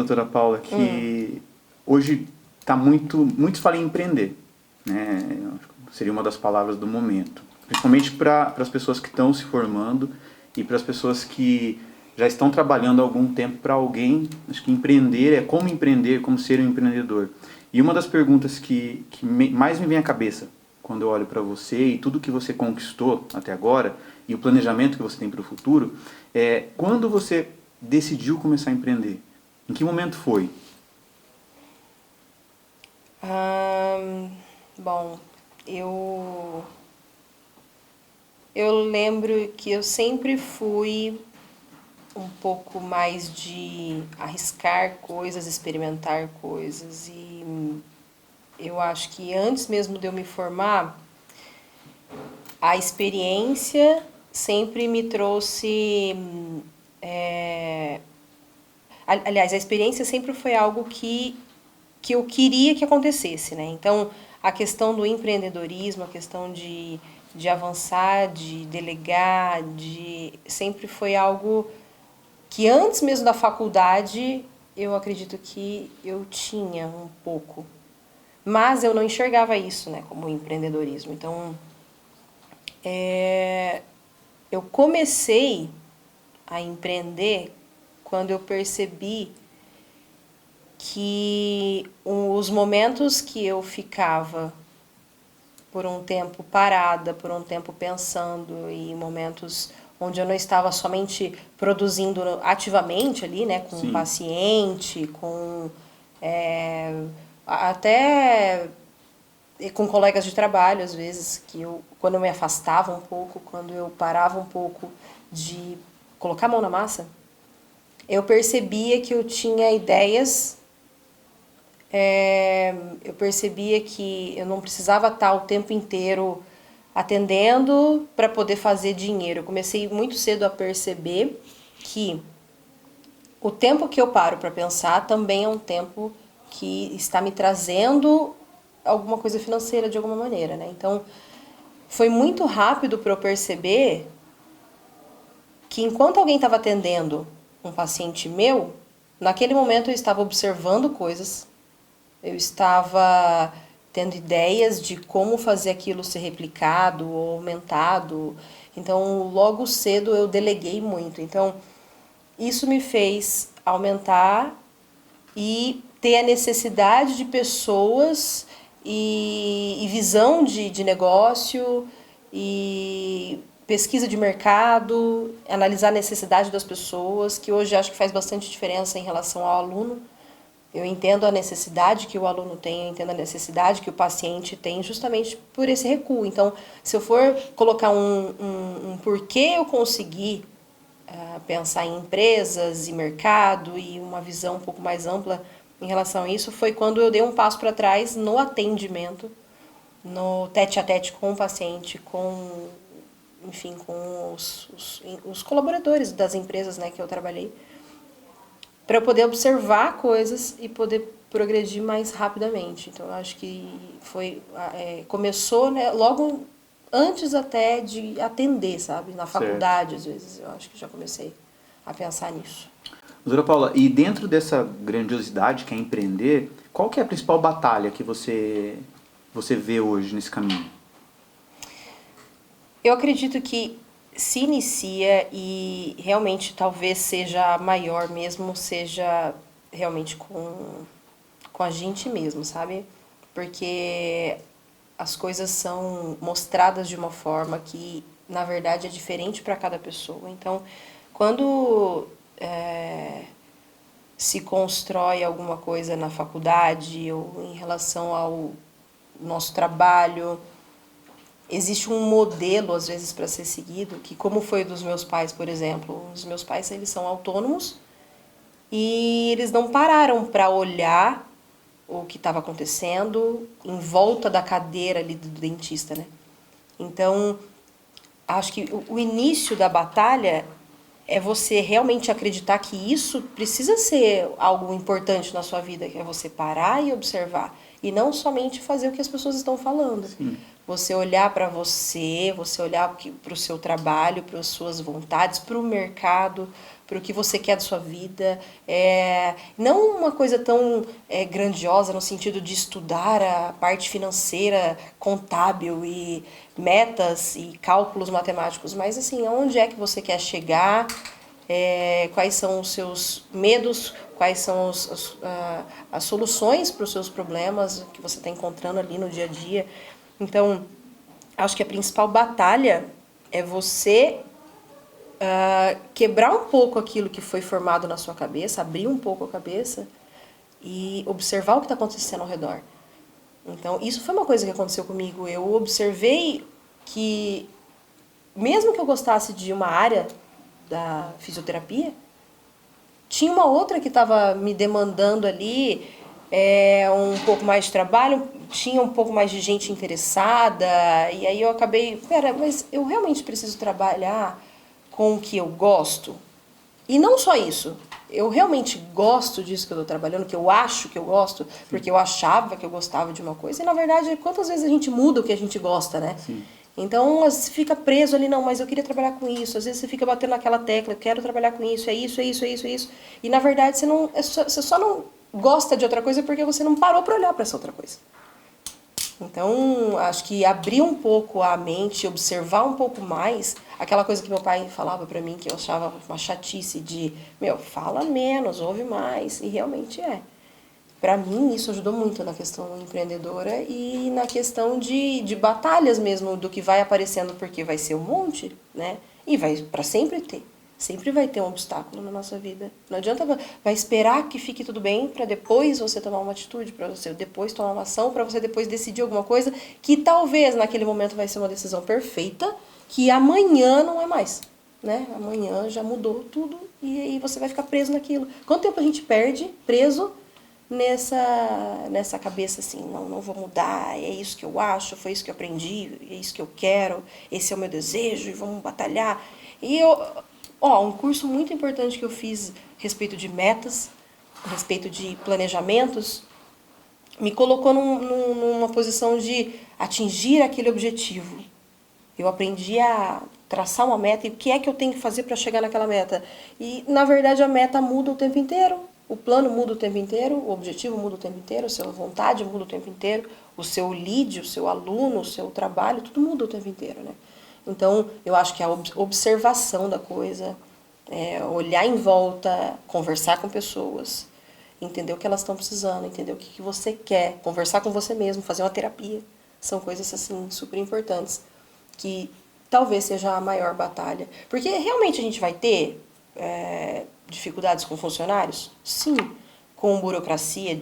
doutora Paula, que hoje está muito fala em empreender, né? Seria uma das palavras do momento. Principalmente para as pessoas que estão se formando e para as pessoas que já estão trabalhando há algum tempo para alguém. Acho que empreender, como ser um empreendedor. E uma das perguntas que mais me vem à cabeça quando eu olho para você e tudo que você conquistou até agora e o planejamento que você tem para o futuro é: quando você decidiu começar a empreender? Em que momento foi? Bom, eu lembro que eu sempre fui um pouco mais de arriscar coisas, experimentar coisas, e eu acho que antes mesmo de eu me formar, a experiência sempre me trouxe... Aliás, a experiência sempre foi algo que eu queria que acontecesse, né? Então, a questão do empreendedorismo, a questão de avançar, de delegar, sempre foi algo que antes mesmo da faculdade eu acredito que eu tinha um pouco. Mas eu não enxergava isso, né, como empreendedorismo. Então, eu comecei a empreender quando eu percebi que os momentos que eu ficava por um tempo parada, por um tempo pensando, e momentos onde eu não estava somente produzindo ativamente ali, né, com o paciente, com até com colegas de trabalho, às vezes, que quando eu me afastava um pouco, quando eu parava um pouco de colocar a mão na massa, eu percebia que eu tinha ideias, eu percebia que eu não precisava estar o tempo inteiro atendendo para poder fazer dinheiro. Eu comecei muito cedo a perceber que o tempo que eu paro para pensar também é um tempo que está me trazendo alguma coisa financeira de alguma maneira, né? Então, foi muito rápido para eu perceber que enquanto alguém estava atendendo um paciente meu, naquele momento eu estava observando coisas, eu estava tendo ideias de como fazer aquilo ser replicado ou aumentado. Então, logo cedo eu deleguei muito. Então, isso me fez aumentar e ter a necessidade de pessoas e visão de negócio e pesquisa de mercado, analisar a necessidade das pessoas, que hoje acho que faz bastante diferença em relação ao aluno. Eu entendo a necessidade que o aluno tem, eu entendo a necessidade que o paciente tem justamente por esse recuo. Então, se eu for colocar um porquê eu consegui pensar em empresas e mercado e uma visão um pouco mais ampla em relação a isso, foi quando eu dei um passo para trás no atendimento, no tete-a-tete com o paciente, enfim, com os colaboradores das empresas, né, que eu trabalhei, para eu poder observar coisas e poder progredir mais rapidamente. Então, eu acho que começou, né, logo antes até de atender, sabe? Na faculdade, às vezes, eu acho que já comecei a pensar nisso. Doutora Paula, e dentro dessa grandiosidade que é empreender, qual que é a principal batalha que você vê hoje nesse caminho? Eu acredito que se inicia e realmente talvez seja maior mesmo, seja realmente com a gente mesmo, sabe? Porque as coisas são mostradas de uma forma que, na verdade, é diferente para cada pessoa. Então, quando se constrói alguma coisa na faculdade ou em relação ao nosso trabalho, existe um modelo, às vezes, para ser seguido, que como foi dos meus pais, por exemplo. Os meus pais, eles são autônomos e eles não pararam para olhar o que estava acontecendo em volta da cadeira ali do dentista, né? Então, acho que o início da batalha é você realmente acreditar que isso precisa ser algo importante na sua vida, que é você parar e observar, e não somente fazer o que as pessoas estão falando. Sim. você olhar para você olhar para o seu trabalho, para as suas vontades, para o mercado, para o que você quer da sua vida. Não uma coisa tão grandiosa no sentido de estudar a parte financeira, contábil e metas e cálculos matemáticos, mas assim, aonde é que você quer chegar, quais são os seus medos, quais são as soluções para os seus problemas que você está encontrando ali no dia a dia. Então, acho que a principal batalha é você quebrar um pouco aquilo que foi formado na sua cabeça, abrir um pouco a cabeça e observar o que está acontecendo ao redor. Então, isso foi uma coisa que aconteceu comigo. Eu observei que, mesmo que eu gostasse de uma área da fisioterapia, tinha uma outra que estava me demandando ali um pouco mais de trabalho, tinha um pouco mais de gente interessada, e aí eu acabei, mas eu realmente preciso trabalhar com o que eu gosto? E não só isso, eu realmente gosto disso que eu estou trabalhando, que eu acho que eu gosto, porque eu achava que eu gostava de uma coisa, e na verdade, quantas vezes a gente muda o que a gente gosta, né? Sim. Então, você fica preso ali, não, mas eu queria trabalhar com isso. Às vezes você fica batendo naquela tecla, eu quero trabalhar com isso, é isso, é isso, é isso, é isso. E na verdade você só não gosta de outra coisa porque você não parou para olhar para essa outra coisa. Então, acho que abrir um pouco a mente, observar um pouco mais, aquela coisa que meu pai falava para mim, que eu achava uma chatice de, fala menos, ouve mais, e realmente é. Para mim, isso ajudou muito na questão empreendedora e na questão de batalhas mesmo, do que vai aparecendo, porque vai ser um monte, né? E vai para sempre ter. Sempre vai ter um obstáculo na nossa vida. Não adianta vai esperar que fique tudo bem para depois você tomar uma atitude, para você depois tomar uma ação, para você depois decidir alguma coisa que talvez naquele momento vai ser uma decisão perfeita, que amanhã não é mais, né? Amanhã já mudou tudo e aí você vai ficar preso naquilo. Quanto tempo a gente perde preso nessa cabeça assim, não vou mudar, é isso que eu acho, foi isso que eu aprendi, é isso que eu quero, esse é o meu desejo e vamos batalhar. E um curso muito importante que eu fiz a respeito de metas, a respeito de planejamentos, me colocou numa posição de atingir aquele objetivo. Eu aprendi a traçar uma meta e o que é que eu tenho que fazer para chegar naquela meta. E, na verdade, a meta muda o tempo inteiro. O plano muda o tempo inteiro, o objetivo muda o tempo inteiro, a sua vontade muda o tempo inteiro, o seu lead, o seu aluno, o seu trabalho, tudo muda o tempo inteiro, né? Então, eu acho que a observação da coisa, olhar em volta, conversar com pessoas, entender o que elas estão precisando, entender o que você quer, conversar com você mesmo, fazer uma terapia, são coisas, assim, super importantes, que talvez seja a maior batalha. Porque realmente a gente vai ter dificuldades com funcionários? Sim. Com burocracia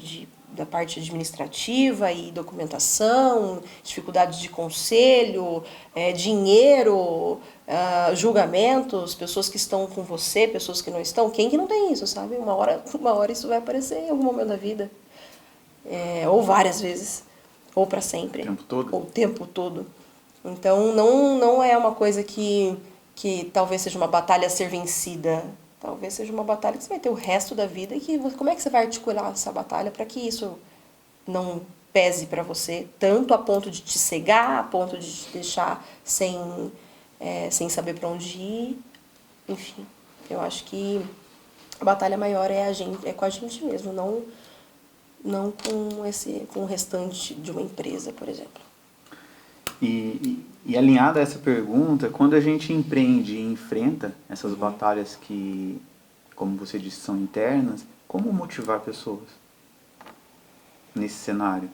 da parte administrativa e documentação, dificuldades de conselho, dinheiro, julgamentos, pessoas que estão com você, pessoas que não estão. Quem que não tem isso, sabe? Uma hora isso vai aparecer em algum momento da vida. Ou várias vezes. Ou para sempre. O tempo todo. Ou o tempo todo. Então, não é uma coisa que talvez seja uma batalha a ser vencida. Talvez seja uma batalha que você vai ter o resto da vida e como é que você vai articular essa batalha para que isso não pese para você tanto a ponto de te cegar, a ponto de te deixar sem saber para onde ir. Enfim, eu acho que a batalha maior é com a gente mesmo, não com o restante de uma empresa, por exemplo. E alinhada a essa pergunta, quando a gente empreende e enfrenta essas batalhas que, como você disse, são internas, como motivar pessoas nesse cenário?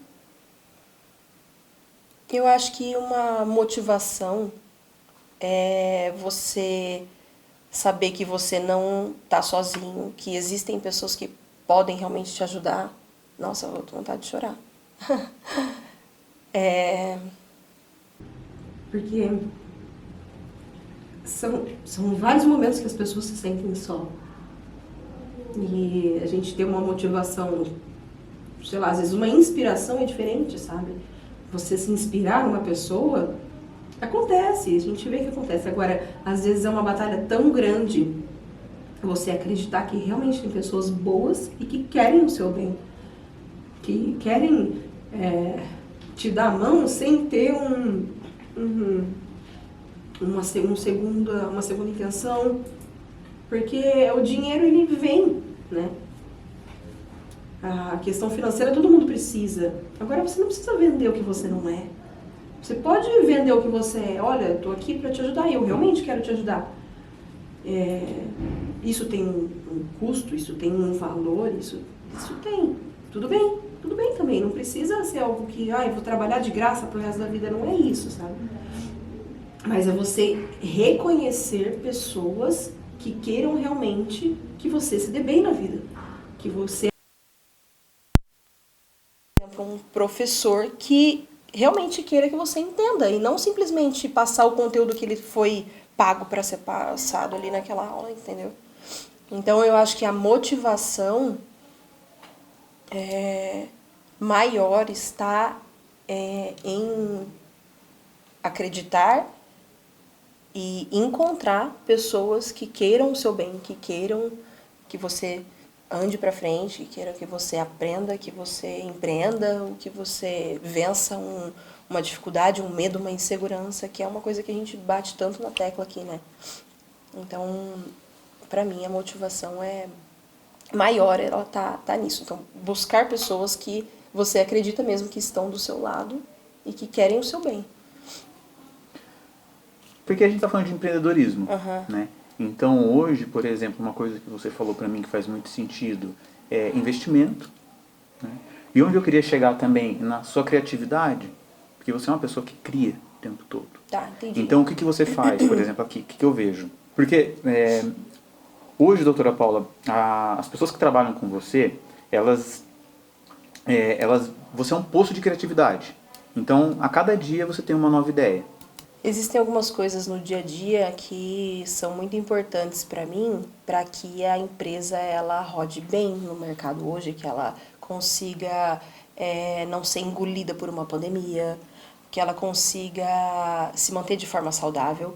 Eu acho que uma motivação é você saber que você não está sozinho, que existem pessoas que podem realmente te ajudar. Nossa, eu tô com vontade de chorar. Porque são vários momentos que as pessoas se sentem só. E a gente tem uma motivação, sei lá, às vezes uma inspiração é diferente, sabe? Você se inspirar numa pessoa, acontece, a gente vê que acontece. Agora, às vezes é uma batalha tão grande você acreditar que realmente tem pessoas boas e que querem o seu bem. Que querem te dar a mão sem ter uma segunda intenção, porque o dinheiro ele vem, né? A questão financeira todo mundo precisa. Agora você não precisa vender o que você não é. Você pode vender o que você é. Olha, eu tô aqui para te ajudar, eu realmente quero te ajudar. Isso tem um custo, isso tem um valor, isso tem. Tudo bem também. Não precisa ser algo que, eu vou trabalhar de graça pro resto da vida. Não é isso, sabe? Mas é você reconhecer pessoas que queiram realmente que você se dê bem na vida. Que você, por exemplo, um professor que realmente queira que você entenda e não simplesmente passar o conteúdo que ele foi pago para ser passado ali naquela aula, entendeu? Então eu acho que a motivação maior está em acreditar e encontrar pessoas que queiram o seu bem, que queiram que você ande para frente, que queiram que você aprenda, que você empreenda, que você vença uma dificuldade, um medo, uma insegurança, que é uma coisa que a gente bate tanto na tecla aqui, né? Então, para mim, a motivação é maior, ela tá nisso. Então, buscar pessoas que você acredita mesmo que estão do seu lado e que querem o seu bem. Porque a gente está falando de empreendedorismo, Uhum. né? Então, hoje, por exemplo, uma coisa que você falou para mim que faz muito sentido é investimento, né? E onde eu queria chegar também, na sua criatividade, porque você é uma pessoa que cria o tempo todo. Tá, entendi. Então, o que você faz, por exemplo, aqui? O que eu vejo? Porque hoje, doutora Paula, as pessoas que trabalham com você, você é um poço de criatividade. Então, a cada dia você tem uma nova ideia. Existem algumas coisas no dia a dia que são muito importantes para mim, para que a empresa ela rode bem no mercado hoje, que ela consiga não ser engolida por uma pandemia, que ela consiga se manter de forma saudável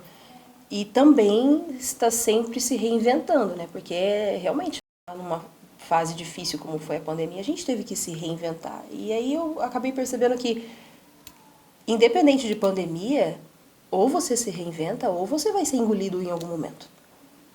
e também está sempre se reinventando, né? Porque realmente numa fase difícil como foi a pandemia, a gente teve que se reinventar. E aí eu acabei percebendo que independente de pandemia, ou você se reinventa ou você vai ser engolido em algum momento,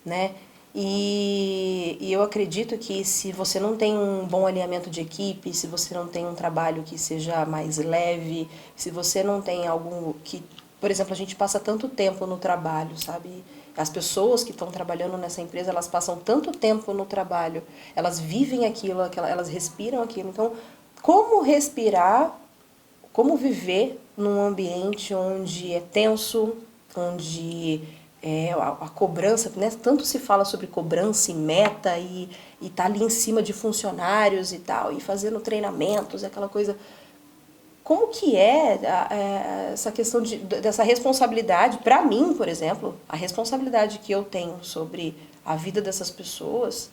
né? E eu acredito que se você não tem um bom alinhamento de equipe, se você não tem um trabalho que seja mais leve, se você não tem algum que, por exemplo, a gente passa tanto tempo no trabalho, sabe? As pessoas que estão trabalhando nessa empresa, elas passam tanto tempo no trabalho, elas vivem aquilo, elas respiram aquilo. Então, como respirar, como viver num ambiente onde é tenso, onde a cobrança, né? Tanto se fala sobre cobrança e meta e tá ali em cima de funcionários e tal, e fazendo treinamentos, aquela coisa. Como que essa questão dessa responsabilidade, para mim, por exemplo, a responsabilidade que eu tenho sobre a vida dessas pessoas,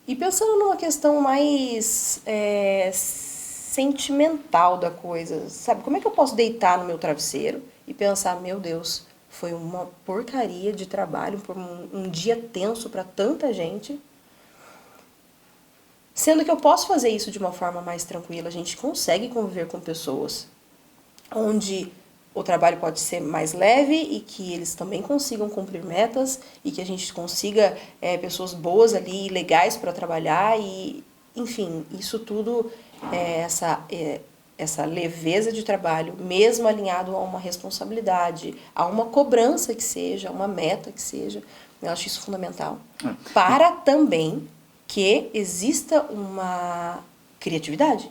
e pensando numa questão mais sentimental da coisa, sabe? Como é que eu posso deitar no meu travesseiro e pensar, meu Deus, foi uma porcaria de trabalho, por um dia tenso para tanta gente, sendo que eu posso fazer isso de uma forma mais tranquila. A gente consegue conviver com pessoas onde o trabalho pode ser mais leve e que eles também consigam cumprir metas e que a gente consiga pessoas boas ali, legais para trabalhar e, enfim, isso tudo, essa leveza de trabalho, mesmo alinhado a uma responsabilidade, a uma cobrança que seja, a uma meta que seja, eu acho isso fundamental. Para também que exista uma criatividade,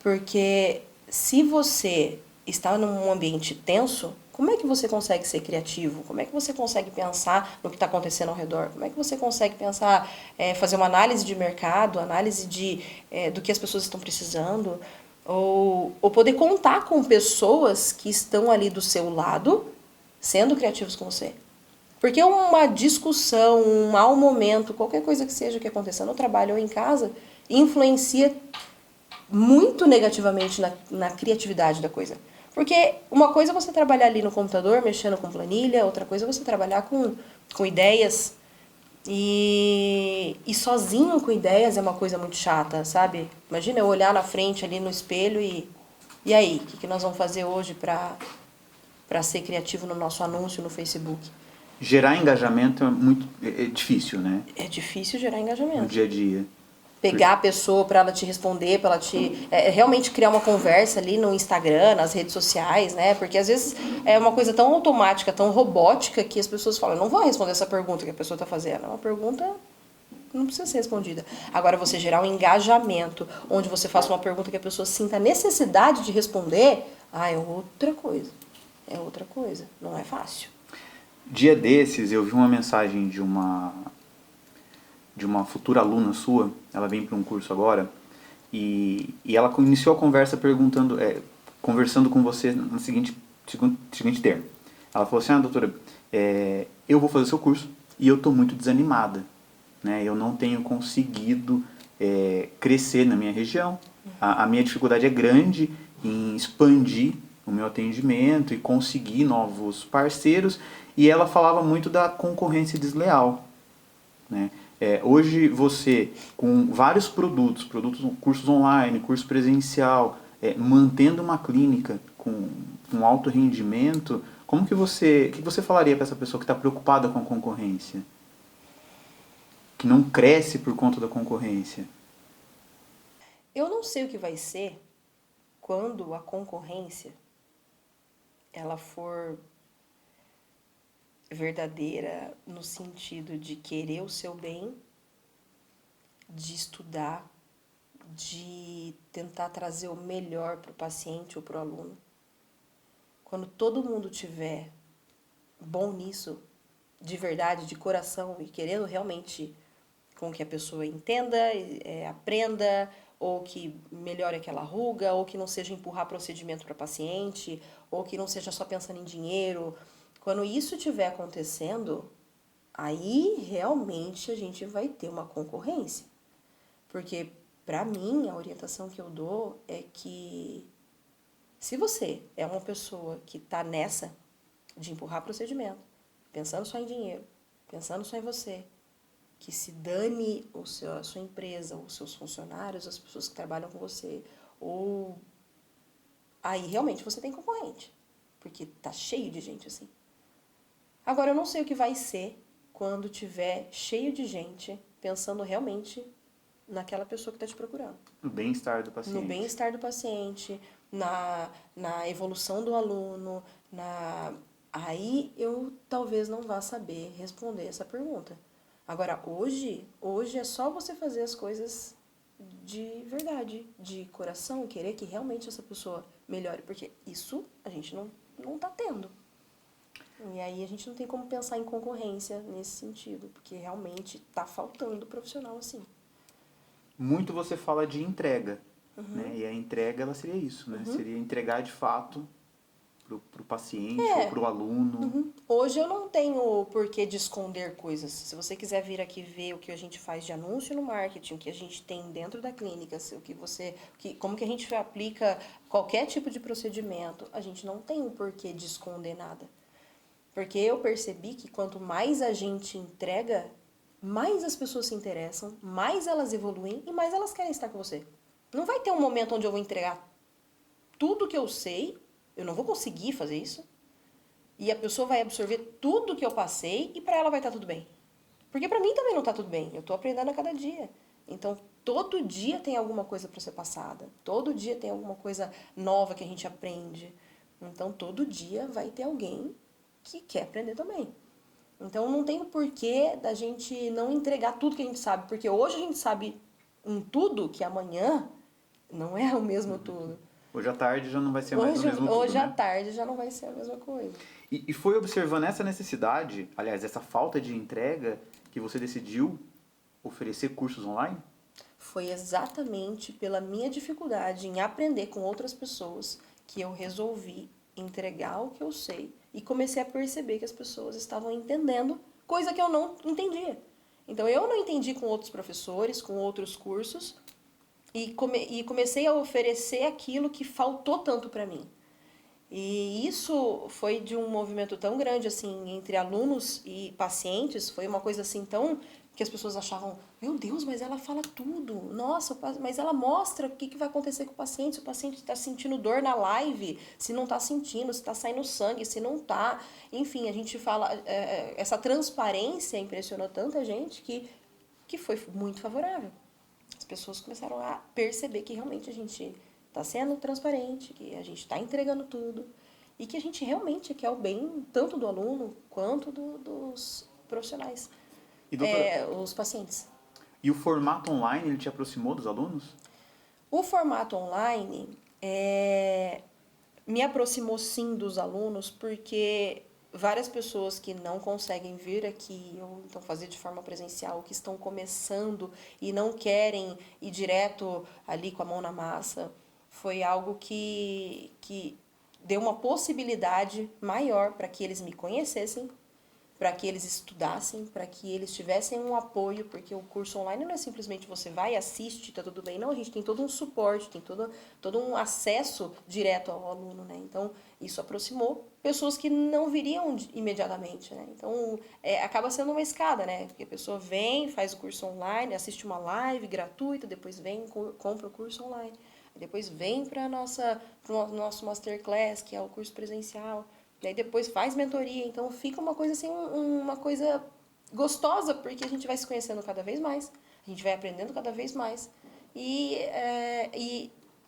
porque se você está num ambiente tenso, como é que você consegue ser criativo? Como é que você consegue pensar no que está acontecendo ao redor? Como é que você consegue pensar, fazer uma análise de mercado, análise do que as pessoas estão precisando? Ou poder contar com pessoas que estão ali do seu lado, sendo criativos com você. Porque uma discussão, um mau momento, qualquer coisa que seja que aconteça no trabalho ou em casa, influencia muito negativamente na criatividade da coisa. Porque uma coisa é você trabalhar ali no computador, mexendo com planilha, outra coisa é você trabalhar com ideias, E sozinho com ideias é uma coisa muito chata, sabe? Imagina eu olhar na frente ali no espelho e aí, o que nós vamos fazer hoje para ser criativo no nosso anúncio no Facebook? Gerar engajamento é difícil, né? É difícil gerar No engajamento. dia a dia. Pegar a pessoa para ela te responder, para ela te realmente criar uma conversa ali no Instagram, nas redes sociais, né? Porque às vezes é uma coisa tão automática, tão robótica que as pessoas falam, eu não vou responder essa pergunta que a pessoa está fazendo. É uma pergunta que não precisa ser respondida. Agora você gerar um engajamento, onde você faça uma pergunta que a pessoa sinta a necessidade de responder, é outra coisa. É outra coisa. Não é fácil. Dia desses eu vi uma mensagem de uma futura aluna sua, ela vem para um curso agora, e ela iniciou a conversa conversando com você no seguinte termo. Ela falou assim, doutora, eu vou fazer seu curso e eu estou muito desanimada, né? Eu não tenho conseguido crescer na minha região, a minha dificuldade é grande em expandir o meu atendimento e conseguir novos parceiros, e ela falava muito da concorrência desleal, né? Hoje você, com vários produtos, cursos online, curso presencial, mantendo uma clínica com alto rendimento, o que você falaria para essa pessoa que está preocupada com a concorrência? Que não cresce por conta da concorrência? Eu não sei o que vai ser quando a concorrência ela for verdadeira no sentido de querer o seu bem, de estudar, de tentar trazer o melhor para o paciente ou para o aluno. Quando todo mundo tiver bom nisso, de verdade, de coração e querendo realmente com que a pessoa entenda, aprenda, ou que melhore aquela ruga, ou que não seja empurrar procedimento para paciente, ou que não seja só pensando em dinheiro. Quando isso estiver acontecendo, aí realmente a gente vai ter uma concorrência. Porque, para mim, a orientação que eu dou é que se você é uma pessoa que está nessa de empurrar procedimento, pensando só em dinheiro, pensando só em você, que se dane a sua empresa, os seus funcionários, as pessoas que trabalham com você, ou aí realmente você tem concorrente, porque tá cheio de gente assim. Agora eu não sei o que vai ser quando tiver cheio de gente pensando realmente naquela pessoa que está te procurando. No bem-estar do paciente. No bem-estar do paciente, na evolução do aluno, aí eu talvez não vá saber responder essa pergunta. Agora, hoje é só você fazer as coisas de verdade, de coração, querer que realmente essa pessoa melhore, porque isso a gente não tá tendo. E aí a gente não tem como pensar em concorrência nesse sentido, porque realmente tá faltando profissional assim. Muito você fala de entrega, né? E a entrega, ela seria isso, né? Seria entregar de fato pro paciente ou pro aluno. Hoje eu não tenho porquê de esconder coisas. Se você quiser vir aqui ver o que a gente faz de anúncio no marketing, o que a gente tem dentro da clínica, como que a gente aplica qualquer tipo de procedimento, a gente não tem o porquê de esconder nada. Porque eu percebi que quanto mais a gente entrega, mais as pessoas se interessam, mais elas evoluem e mais elas querem estar com você. Não vai ter um momento onde eu vou entregar tudo que eu sei, eu não vou conseguir fazer isso, e a pessoa vai absorver tudo que eu passei e para ela vai estar tudo bem. Porque para mim também não está tudo bem, eu estou aprendendo a cada dia. Então, todo dia tem alguma coisa para ser passada, todo dia tem alguma coisa nova que a gente aprende. Então, todo dia vai ter alguém que quer aprender também. Então, não tem o porquê da gente não entregar tudo que a gente sabe, porque hoje a gente sabe um tudo que amanhã não é o mesmo tudo. Hoje à tarde já não vai ser mais o mesmo tudo, Hoje né? à tarde já não vai ser a mesma coisa. E foi observando essa necessidade, aliás, essa falta de entrega, que você decidiu oferecer cursos online? Foi exatamente pela minha dificuldade em aprender com outras pessoas que eu resolvi entregar o que eu sei e comecei a perceber que as pessoas estavam entendendo coisa que eu não entendia. Então eu não entendi com outros professores, com outros cursos e comecei a oferecer aquilo que faltou tanto para mim. E isso foi de um movimento tão grande, assim, entre alunos e pacientes, foi uma coisa assim tão que as pessoas achavam, meu Deus, mas ela fala tudo, nossa, mas ela mostra o que vai acontecer com o paciente, se o paciente está sentindo dor na live, se não está sentindo, se está saindo sangue, se não está, enfim, a gente fala, essa transparência impressionou tanta gente que foi muito favorável. As pessoas começaram a perceber que realmente a gente está sendo transparente, que a gente está entregando tudo e que a gente realmente quer o bem tanto do aluno quanto dos profissionais, E doutora, os pacientes. e o formato online, ele te aproximou dos alunos? O formato online me aproximou sim dos alunos, porque várias pessoas que não conseguem vir aqui ou então fazer de forma presencial, que estão começando e não querem ir direto ali com a mão na massa, foi algo que deu uma possibilidade maior para que eles me conhecessem, para que eles estudassem, para que eles tivessem um apoio, porque o curso online não é simplesmente você vai, assiste, tá tudo bem. Não, a gente tem todo um suporte, tem todo um acesso direto ao aluno, né? Então, isso aproximou pessoas que não viriam imediatamente, né? Então, acaba sendo uma escada, né? Porque a pessoa vem, faz o curso online, assiste uma live gratuita, depois vem, compra o curso online. Depois vem para o nosso masterclass, que é o curso presencial. E aí depois faz mentoria, então fica uma coisa assim, uma coisa gostosa, porque a gente vai se conhecendo cada vez mais, a gente vai aprendendo cada vez mais. E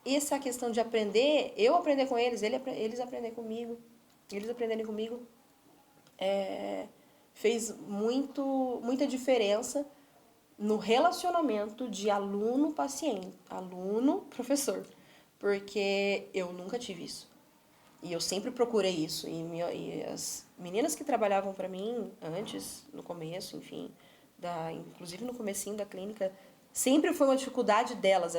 essa questão de aprender, eu aprender com eles, eles aprender comigo, eles aprenderem comigo, fez muita diferença no relacionamento de aluno-paciente, aluno-professor, porque eu nunca tive isso. E eu sempre procurei isso. E as meninas que trabalhavam para mim antes, no começo, enfim, inclusive no comecinho da clínica, sempre foi uma dificuldade delas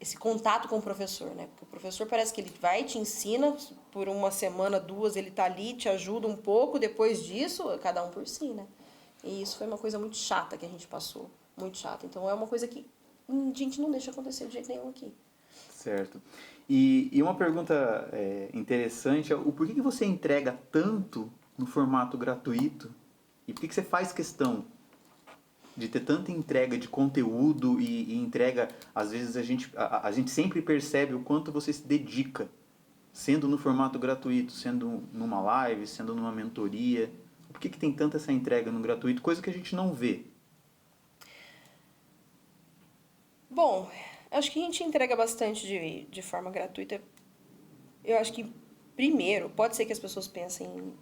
esse contato com o professor, né? Porque o professor parece que ele vai, te ensina por uma semana, duas, ele tá ali, te ajuda um pouco, depois disso, cada um por si, né? E isso foi uma coisa muito chata que a gente passou, muito chata. Então é uma coisa que a gente não deixa acontecer de jeito nenhum aqui. Certo. E uma pergunta interessante é o porquê que você entrega tanto no formato gratuito e por que você faz questão de ter tanta entrega de conteúdo e entrega, às vezes a gente sempre percebe o quanto você se dedica, sendo no formato gratuito, sendo numa live, sendo numa mentoria. Por que tem tanta essa entrega no gratuito, coisa que a gente não vê? Bom, acho que a gente entrega bastante de forma gratuita. Eu acho que, primeiro, pode ser que as pessoas pensem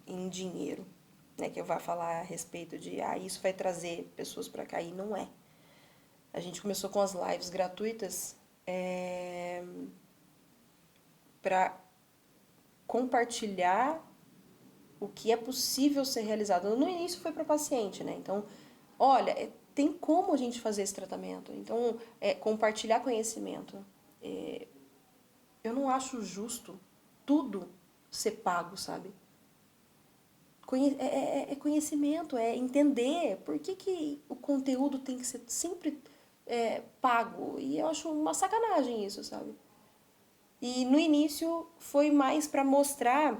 em dinheiro, né? Que eu vá falar a respeito de, isso vai trazer pessoas para cá, e não é. A gente começou com as lives gratuitas para compartilhar o que é possível ser realizado. No início foi para o paciente, né? Então, olha, tem como a gente fazer esse tratamento. Então, compartilhar conhecimento. Eu não acho justo tudo ser pago, sabe? É conhecimento, é entender por que o conteúdo tem que ser sempre pago. E eu acho uma sacanagem isso, sabe? E no início foi mais para mostrar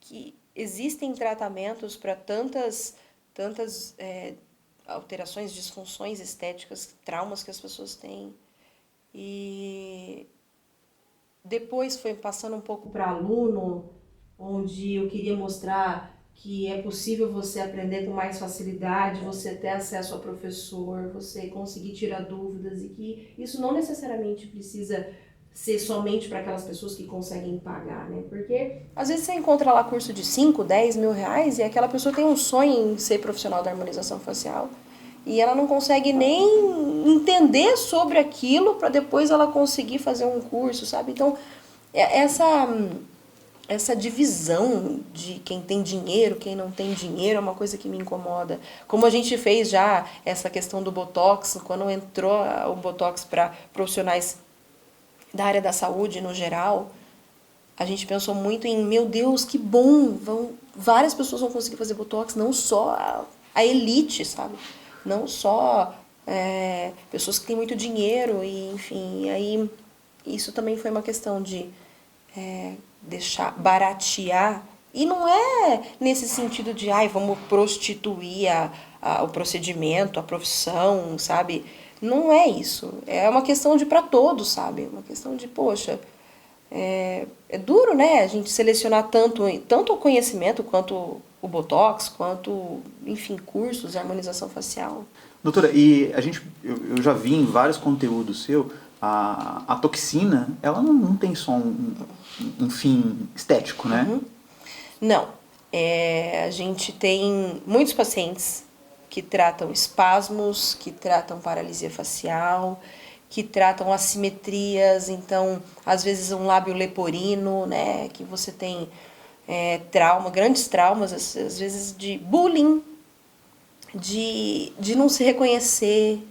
que existem tratamentos para tantas alterações, disfunções estéticas, traumas que as pessoas têm. E depois foi passando um pouco para aluno, onde eu queria mostrar que é possível você aprender com mais facilidade, você ter acesso a professor, você conseguir tirar dúvidas, e que isso não necessariamente precisa ser somente para aquelas pessoas que conseguem pagar, né? Porque às vezes você encontra lá curso de 5, 10 mil reais e aquela pessoa tem um sonho em ser profissional da harmonização facial e ela não consegue nem entender sobre aquilo para depois ela conseguir fazer um curso, sabe? Então, essa divisão de quem tem dinheiro, quem não tem dinheiro, é uma coisa que me incomoda. Como a gente fez já essa questão do Botox, quando entrou o Botox para profissionais da área da saúde no geral, a gente pensou muito em, meu Deus, que bom, várias pessoas vão conseguir fazer Botox, não só a elite, sabe? Não só pessoas que têm muito dinheiro, e enfim, aí isso também foi uma questão de deixar baratear. E não é nesse sentido de, ai, vamos prostituir o procedimento, a profissão, sabe? Não é isso. É uma questão de para todos, sabe? Uma questão de, poxa, é duro, né? A gente selecionar tanto o conhecimento quanto o Botox, quanto, enfim, cursos de harmonização facial. Doutora, e eu já vi em vários conteúdos seu, a toxina, ela não tem só um fim estético, né? Uhum. Não. A gente tem muitos pacientes que tratam espasmos, que tratam paralisia facial, que tratam assimetrias, então, às vezes um lábio leporino, né, que você tem grandes traumas, às vezes de bullying, de não se reconhecer.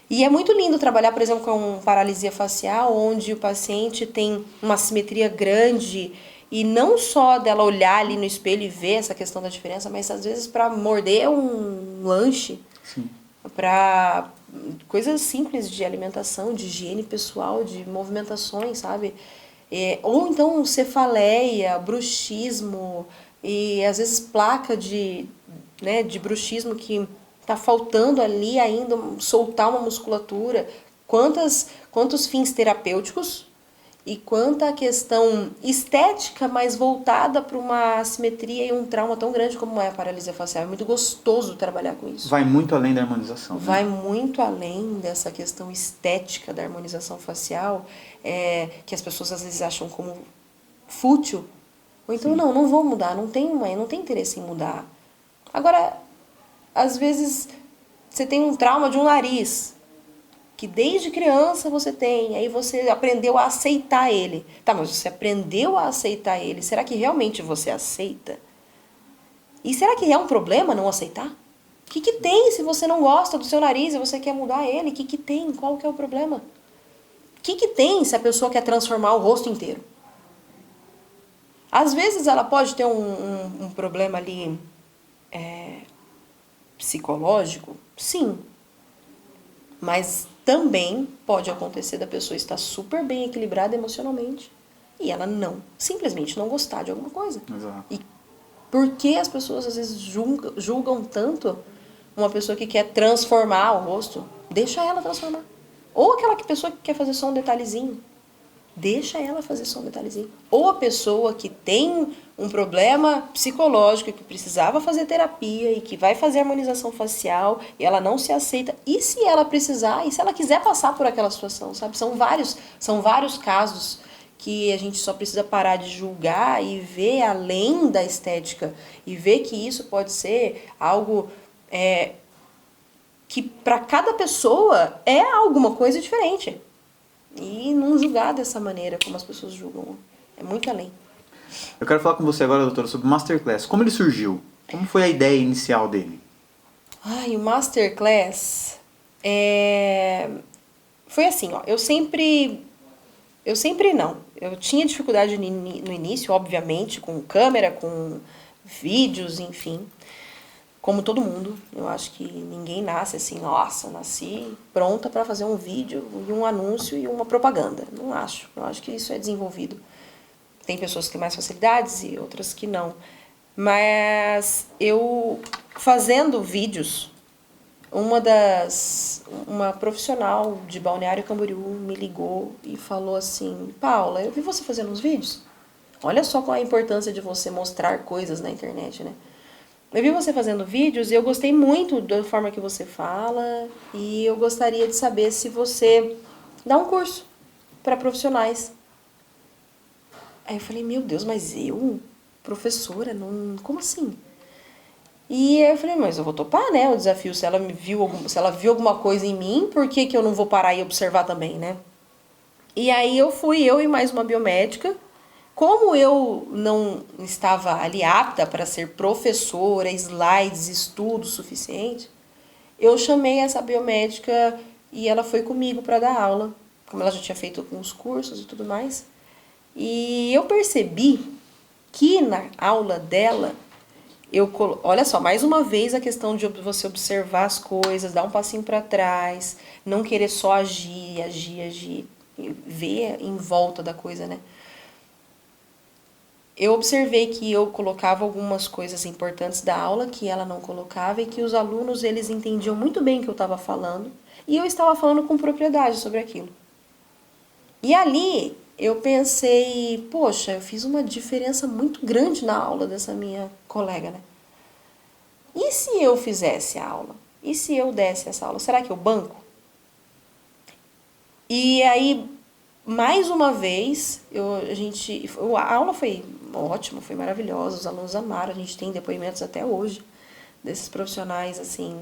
E é muito lindo trabalhar, por exemplo, com paralisia facial, onde o paciente tem uma assimetria grande, e não só dela olhar ali no espelho e ver essa questão da diferença, mas às vezes para morder um lanche, para coisas simples de alimentação, de higiene pessoal, de movimentações, sabe? Ou então cefaleia, bruxismo, e às vezes placa de bruxismo que está faltando ali ainda soltar uma musculatura. Quantos fins terapêuticos e quanta questão estética, mas voltada para uma assimetria e um trauma tão grande como é a paralisia facial. É muito gostoso trabalhar com isso. Vai muito além da harmonização. Vai muito além dessa questão estética da harmonização facial, que as pessoas às vezes acham como fútil. Ou então, não vou mudar, não tem interesse em mudar. Agora, às vezes, você tem um trauma de um nariz, que desde criança você tem, aí você aprendeu a aceitar ele. Tá, mas você aprendeu a aceitar ele, será que realmente você aceita? E será que é um problema não aceitar? O que tem se você não gosta do seu nariz e você quer mudar ele? O que tem? Qual que é o problema? O que tem se a pessoa quer transformar o rosto inteiro? Às vezes ela pode ter um problema ali psicológico, sim. Mas também pode acontecer da pessoa estar super bem equilibrada emocionalmente e ela simplesmente não gostar de alguma coisa. Exato. E por que as pessoas às vezes julgam tanto uma pessoa que quer transformar o rosto? Deixa ela transformar. Ou aquela pessoa que quer fazer só um detalhezinho. Deixa ela fazer só um detalhezinho. Ou a pessoa que tem um problema psicológico, que precisava fazer terapia e que vai fazer harmonização facial e ela não se aceita. E se ela precisar, e se ela quiser passar por aquela situação, sabe? São vários casos que a gente só precisa parar de julgar e ver além da estética. E ver que isso pode ser algo que para cada pessoa é alguma coisa diferente. E não julgar dessa maneira como as pessoas julgam. É muito além. Eu quero falar com você agora, doutora, sobre o Masterclass. Como ele surgiu? Como foi a ideia inicial dele? O Masterclass foi assim, ó. Eu tinha dificuldade no início, obviamente, com câmera, com vídeos, enfim. Como todo mundo, eu acho que ninguém nasce assim, nossa, nasci pronta para fazer um vídeo e um anúncio e uma propaganda. Não acho. Eu acho que isso é desenvolvido. Tem pessoas que têm mais facilidades e outras que não. Mas eu, fazendo vídeos, uma profissional de Balneário Camboriú me ligou e falou assim: Paula, eu vi você fazendo uns vídeos. Olha só qual é a importância de você mostrar coisas na internet, né? Eu vi você fazendo vídeos e eu gostei muito da forma que você fala e eu gostaria de saber se você dá um curso para profissionais. Aí eu falei, meu Deus, mas eu, professora, como assim? E aí eu falei, mas eu vou topar, né, o desafio. Se ela viu alguma coisa em mim, por que eu não vou parar e observar também, né? E aí eu e mais uma biomédica. Como eu não estava ali apta para ser professora, slides, estudo suficiente, eu chamei essa biomédica e ela foi comigo para dar aula, como ela já tinha feito alguns cursos e tudo mais. E eu percebi que na aula dela, olha só, mais uma vez a questão de você observar as coisas, dar um passinho para trás, não querer só agir. ver em volta da coisa, né? Eu observei que eu colocava algumas coisas importantes da aula que ela não colocava e que os alunos, eles entendiam muito bem o que eu estava falando e eu estava falando com propriedade sobre aquilo. E ali eu pensei, poxa, eu fiz uma diferença muito grande na aula dessa minha colega, né? E se eu fizesse a aula? E se eu desse essa aula? Será que eu banco? E aí, mais uma vez, a aula foi ótima, foi maravilhosa, os alunos amaram, a gente tem depoimentos até hoje desses profissionais, assim,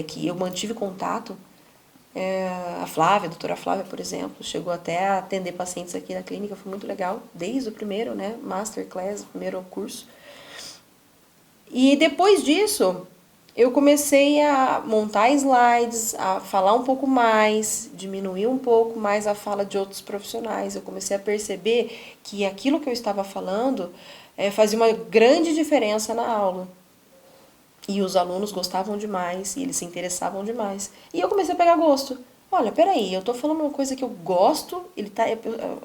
que eu mantive contato. A Flávia, a doutora Flávia, por exemplo, chegou até a atender pacientes aqui na clínica, foi muito legal, desde o primeiro, né, Masterclass, o primeiro curso. E depois disso, eu comecei a montar slides, a falar um pouco mais, diminuir um pouco mais a fala de outros profissionais. Eu comecei a perceber que aquilo que eu estava falando fazia uma grande diferença na aula. E os alunos gostavam demais, e eles se interessavam demais. E eu comecei a pegar gosto. Olha, peraí, eu estou falando uma coisa que eu gosto,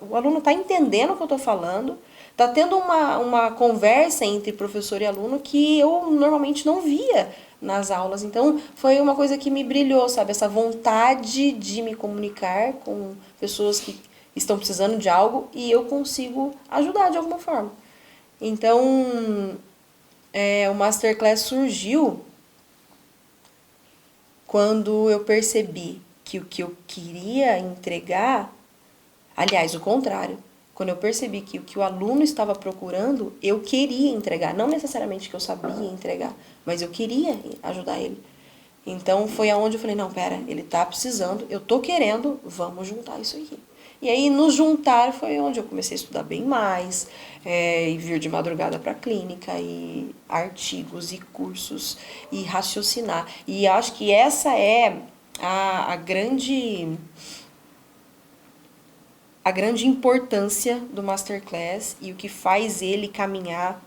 o aluno está entendendo o que eu estou falando, está tendo uma conversa entre professor e aluno que eu normalmente não via nas aulas. Então, foi uma coisa que me brilhou, sabe? Essa vontade de me comunicar com pessoas que estão precisando de algo e eu consigo ajudar de alguma forma. Então, o Masterclass surgiu quando eu percebi que o que eu queria entregar, aliás, o contrário, quando eu percebi que o que o aluno estava procurando, eu queria entregar, não necessariamente que eu sabia entregar, mas eu queria ajudar ele. Então foi aonde eu falei, não, pera, ele está precisando, eu estou querendo, vamos juntar isso aqui. E aí, no juntar, foi onde eu comecei a estudar bem mais, e vir de madrugada para a clínica, e artigos, e cursos, e raciocinar. E acho que essa é a grande importância do Masterclass e o que faz ele caminhar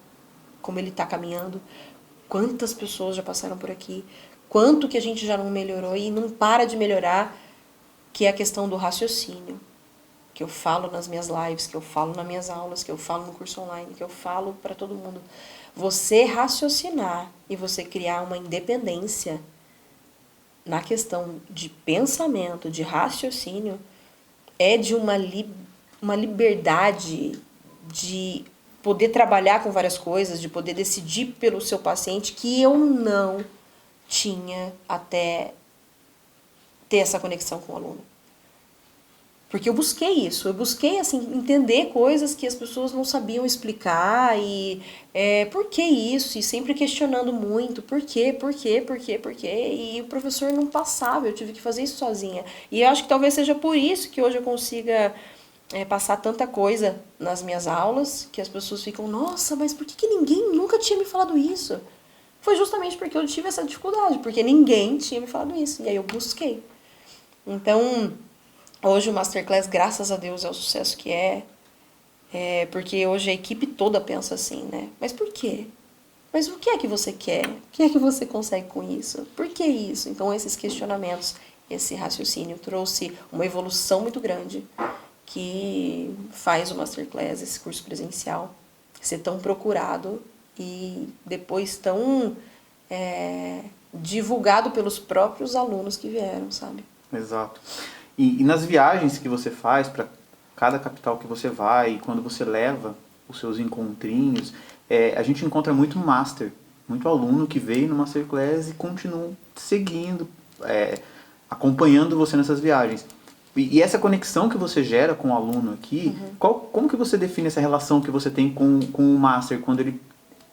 como ele está caminhando. Quantas pessoas já passaram por aqui, quanto que a gente já não melhorou e não para de melhorar, que é a questão do raciocínio. Que eu falo nas minhas lives, que eu falo nas minhas aulas, que eu falo no curso online, que eu falo para todo mundo. Você raciocinar e você criar uma independência na questão de pensamento, de raciocínio, é de uma liberdade de poder trabalhar com várias coisas, de poder decidir pelo seu paciente, que eu não tinha até ter essa conexão com o aluno. Porque eu busquei isso, eu busquei assim, entender coisas que as pessoas não sabiam explicar e por que isso? E sempre questionando muito, por quê? E o professor não passava, eu tive que fazer isso sozinha. E eu acho que talvez seja por isso que hoje eu consiga passar tanta coisa nas minhas aulas, que as pessoas ficam, nossa, mas por que ninguém nunca tinha me falado isso? Foi justamente porque eu tive essa dificuldade, porque ninguém tinha me falado isso, e aí eu busquei. Então, hoje o Masterclass, graças a Deus, é o sucesso que porque hoje a equipe toda pensa assim, né? Mas por quê? Mas o que é que você quer? O que é que você consegue com isso? Por que isso? Então, esses questionamentos, esse raciocínio trouxe uma evolução muito grande que faz o Masterclass, esse curso presencial, ser tão procurado e depois tão divulgado pelos próprios alunos que vieram, sabe? Exato. E nas viagens que você faz para cada capital que você vai, e quando você leva os seus encontrinhos, a gente encontra muito master, muito aluno que veio no Masterclass e continua seguindo, acompanhando você nessas viagens. E essa conexão que você gera com o aluno aqui, como que você define essa relação que você tem com o master quando ele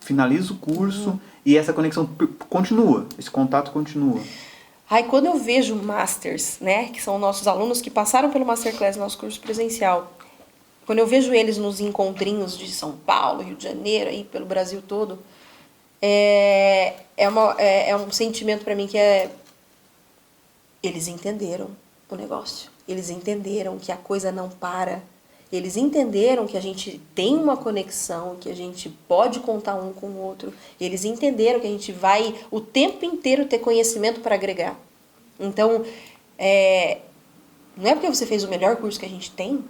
finaliza o curso e essa conexão continua, esse contato continua? Aí quando eu vejo masters, né, que são nossos alunos que passaram pelo Masterclass, nosso curso presencial, quando eu vejo eles nos encontrinhos de São Paulo, Rio de Janeiro, aí pelo Brasil todo, é um sentimento para mim que eles entenderam o negócio, eles entenderam que a coisa não para, eles entenderam que a gente tem uma conexão, que a gente pode contar um com o outro. Eles entenderam que a gente vai o tempo inteiro ter conhecimento para agregar. Então, Não é porque você fez o melhor curso que a gente tem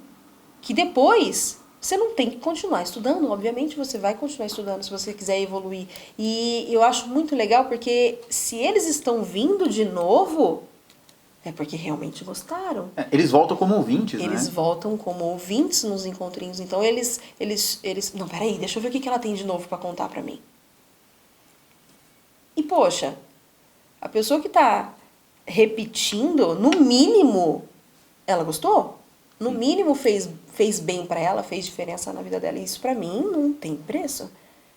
que depois você não tem que continuar estudando. Obviamente você vai continuar estudando se você quiser evoluir. E eu acho muito legal porque se eles estão vindo de novo, é porque realmente gostaram. Eles voltam como ouvintes, Eles né? voltam como ouvintes nos encontrinhos. Então eles... Não, peraí, deixa eu ver o que ela tem de novo pra contar pra mim. E poxa, a pessoa que tá repetindo, no mínimo, ela gostou? No mínimo fez bem pra ela, fez diferença na vida dela. E isso pra mim não tem preço.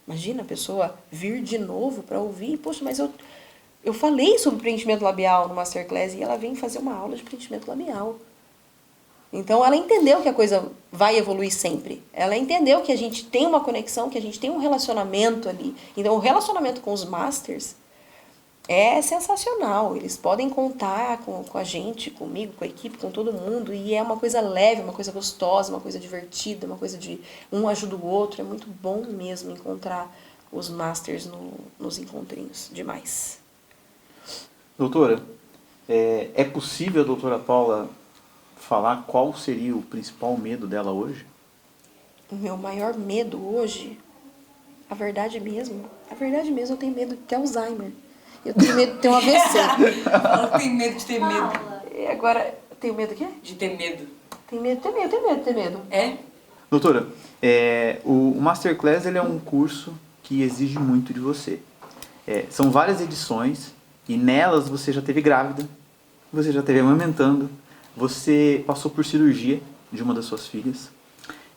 Imagina a pessoa vir de novo pra ouvir. Poxa, mas eu falei sobre preenchimento labial no Masterclass e ela vem fazer uma aula de preenchimento labial. Então ela entendeu que a coisa vai evoluir sempre. Ela entendeu que a gente tem uma conexão, que a gente tem um relacionamento ali. Então o relacionamento com os Masters é sensacional. Eles podem contar com a gente, comigo, com a equipe, com todo mundo. E é uma coisa leve, uma coisa gostosa, uma coisa divertida, uma coisa de um ajuda o outro. É muito bom mesmo encontrar os Masters nos encontrinhos. Demais. Doutora, é possível a doutora Paula falar qual seria o principal medo dela hoje? O meu maior medo hoje, a verdade mesmo, eu tenho medo de ter Alzheimer. Eu tenho medo de ter um AVC. Ela tem medo de ter medo. E agora, tenho medo do quê? De ter medo. Tenho medo, tenho medo. É? Doutora, o Masterclass ele é um curso que exige muito de você. São várias edições e nelas você já teve grávida, você já teve amamentando, você passou por cirurgia de uma das suas filhas.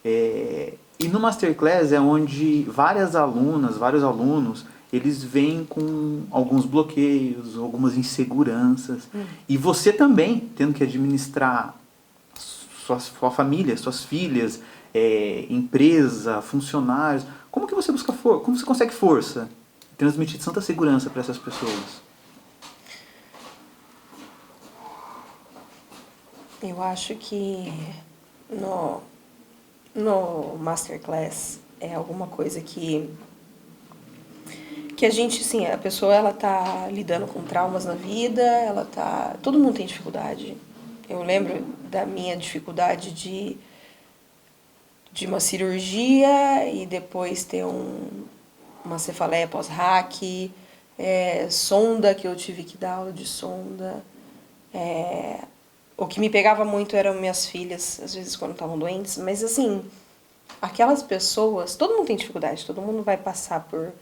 E no Masterclass é onde várias alunas, vários alunos, eles vêm com alguns bloqueios, algumas inseguranças. E você também, tendo que administrar sua família, suas filhas, empresa, funcionários. Como que você busca como você consegue força e transmitir tanta segurança para essas pessoas? Eu acho que no Masterclass é alguma coisa que a gente, sim, a pessoa ela tá lidando com traumas na vida, todo mundo tem dificuldade. Eu lembro da minha dificuldade de uma cirurgia e depois ter uma cefaleia pós-hack, sonda que eu tive que dar aula de sonda. O que me pegava muito eram minhas filhas, às vezes quando estavam doentes, mas assim, aquelas pessoas, todo mundo tem dificuldade, todo mundo vai passar por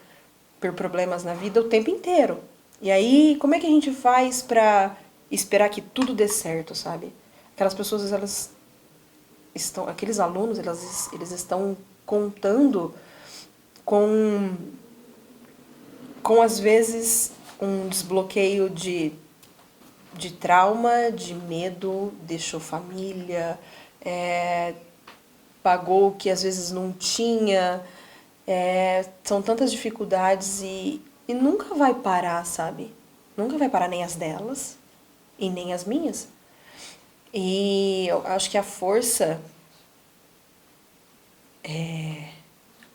problemas na vida o tempo inteiro. E aí, como é que a gente faz pra esperar que tudo dê certo, sabe? Aquelas pessoas, aqueles alunos, eles estão contando com às vezes um desbloqueio de trauma, de medo, deixou família, pagou o que às vezes não tinha. São tantas dificuldades e nunca vai parar, sabe? Nunca vai parar nem as delas e nem as minhas. E eu acho que a força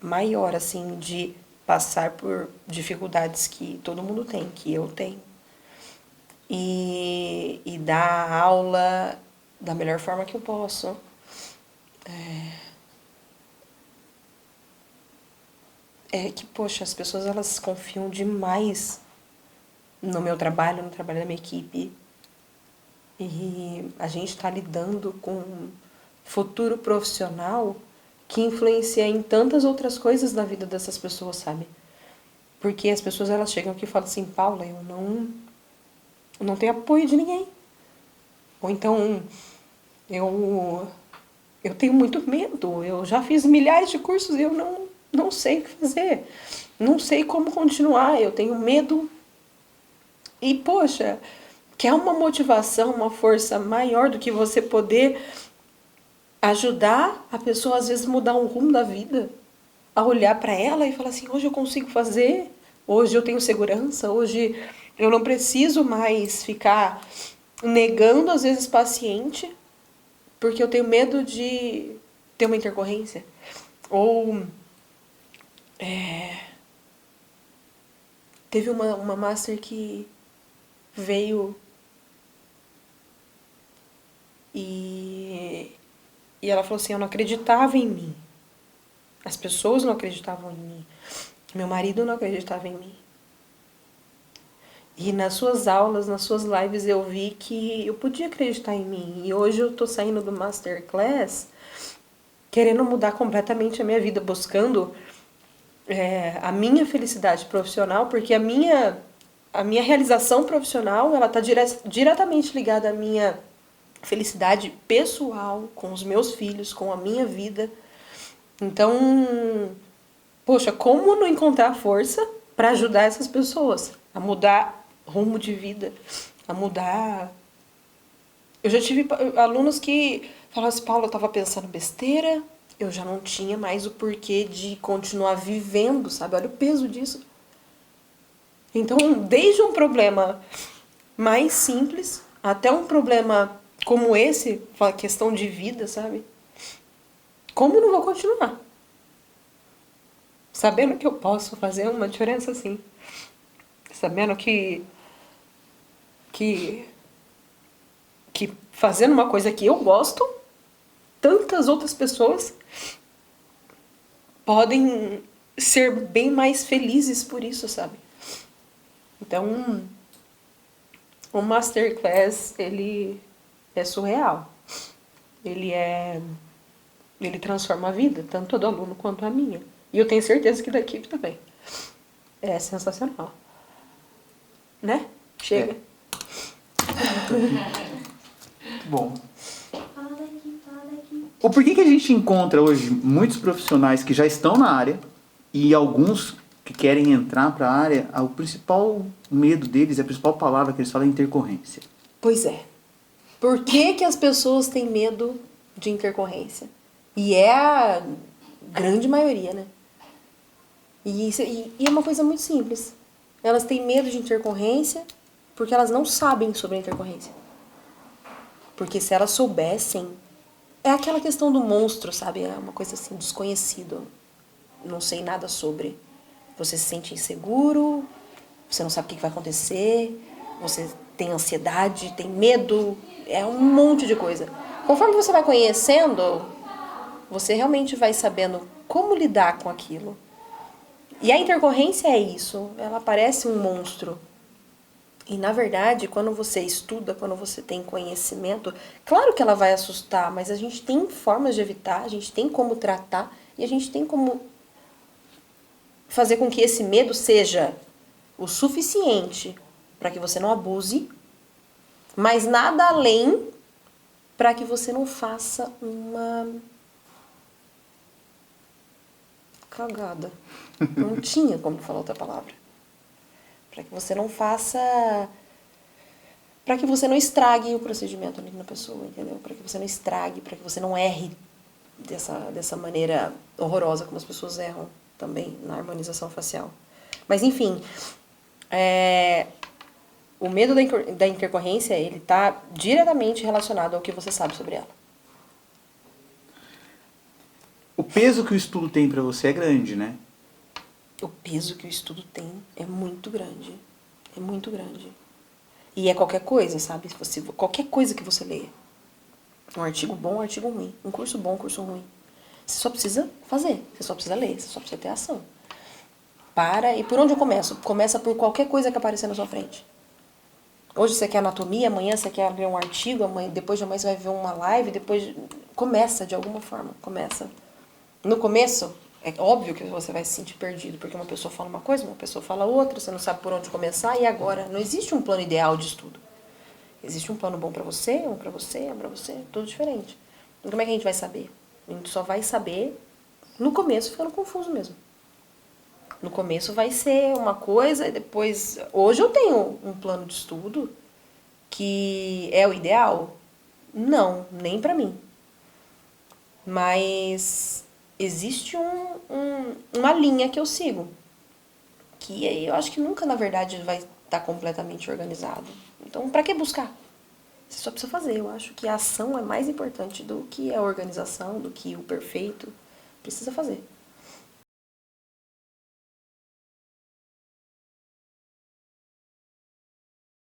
maior, assim, de passar por dificuldades que todo mundo tem, que eu tenho. E dar aula da melhor forma que eu posso. Que, poxa, as pessoas elas confiam demais no meu trabalho, no trabalho da minha equipe. E a gente está lidando com um futuro profissional que influencia em tantas outras coisas na vida dessas pessoas, sabe? Porque as pessoas elas chegam aqui e falam assim, Paula, eu não tenho apoio de ninguém. Ou então, eu tenho muito medo, eu já fiz milhares de cursos e eu não sei o que fazer. Não sei como continuar, eu tenho medo. E, poxa, quer uma motivação, uma força maior do que você poder ajudar a pessoa, às vezes, mudar um rumo da vida? A olhar para ela e falar assim, hoje eu consigo fazer, hoje eu tenho segurança, hoje eu não preciso mais ficar negando, às vezes, paciente, porque eu tenho medo de ter uma intercorrência. Ou teve uma master que veio E ela falou assim, eu não acreditava em mim. As pessoas não acreditavam em mim. Meu marido não acreditava em mim. E nas suas aulas, nas suas lives, eu vi que eu podia acreditar em mim. E hoje eu tô saindo do Masterclass querendo mudar completamente a minha vida, buscando a minha felicidade profissional, porque a minha realização profissional, ela tá diretamente ligada à minha felicidade pessoal, com os meus filhos, com a minha vida. Então, poxa, como não encontrar força para ajudar essas pessoas a mudar rumo de vida, a mudar... Eu já tive alunos que falavam assim, Paulo, eu estava pensando besteira, eu já não tinha mais o porquê de continuar vivendo, sabe? Olha o peso disso. Então, desde um problema mais simples até um problema como esse, a questão de vida, sabe? Como não vou continuar? Sabendo que eu posso fazer uma diferença assim. Sabendo que fazendo uma coisa que eu gosto, tantas outras pessoas podem ser bem mais felizes por isso, sabe? Então, o Masterclass, ele é surreal. Ele transforma a vida, tanto do aluno quanto a minha. E eu tenho certeza que da equipe também. É sensacional. Né? Chega. Muito bom. O porquê que a gente encontra hoje muitos profissionais que já estão na área e alguns que querem entrar para a área, o principal medo deles, a principal palavra que eles falam é intercorrência. Pois é. Por que as pessoas têm medo de intercorrência? E é a grande maioria, né? E é uma coisa muito simples. Elas têm medo de intercorrência porque elas não sabem sobre a intercorrência. Porque se elas soubessem... É aquela questão do monstro, sabe? É uma coisa assim, desconhecido. Não sei nada sobre. Você se sente inseguro, você não sabe o que vai acontecer, você tem ansiedade, tem medo, é um monte de coisa. Conforme você vai conhecendo, você realmente vai sabendo como lidar com aquilo. E a intercorrência é isso, ela parece um monstro. E, na verdade, quando você estuda, quando você tem conhecimento, claro que ela vai assustar, mas a gente tem formas de evitar, a gente tem como tratar e a gente tem como fazer com que esse medo seja o suficiente para que você não abuse, mas nada além para que você não faça uma cagada. Não tinha como falar outra palavra. Para que você não faça... Para que você não estrague o procedimento ali na pessoa, entendeu? Para que você não estrague, para que você não erre dessa maneira horrorosa como as pessoas erram também na harmonização facial. Mas, enfim, o medo da intercorrência, ele está diretamente relacionado ao que você sabe sobre ela. O peso que o estudo tem para você é grande, né? O peso que o estudo tem é muito grande. É muito grande. E é qualquer coisa, sabe? Qualquer coisa que você lê. Um artigo bom, um artigo ruim. Um curso bom, um curso ruim. Você só precisa fazer. Você só precisa ler. Você só precisa ter ação. E por onde eu começo? Começa por qualquer coisa que aparecer na sua frente. Hoje você quer anatomia, amanhã você quer ler um artigo, depois de amanhã você vai ver uma live, começa de alguma forma. Começa. No começo... É óbvio que você vai se sentir perdido, porque uma pessoa fala uma coisa, uma pessoa fala outra, você não sabe por onde começar, e agora? Não existe um plano ideal de estudo. Existe um plano bom pra você, um pra você, um pra você, tudo diferente. Então como é que a gente vai saber? A gente só vai saber no começo, ficando confuso mesmo. No começo vai ser uma coisa, e depois... Hoje eu tenho um plano de estudo que é o ideal? Não, nem pra mim. Mas... existe uma linha que eu sigo, que eu acho que nunca, na verdade, vai estar completamente organizado. Então, para que buscar? Você só precisa fazer. Eu acho que a ação é mais importante do que a organização, do que o perfeito. Precisa fazer.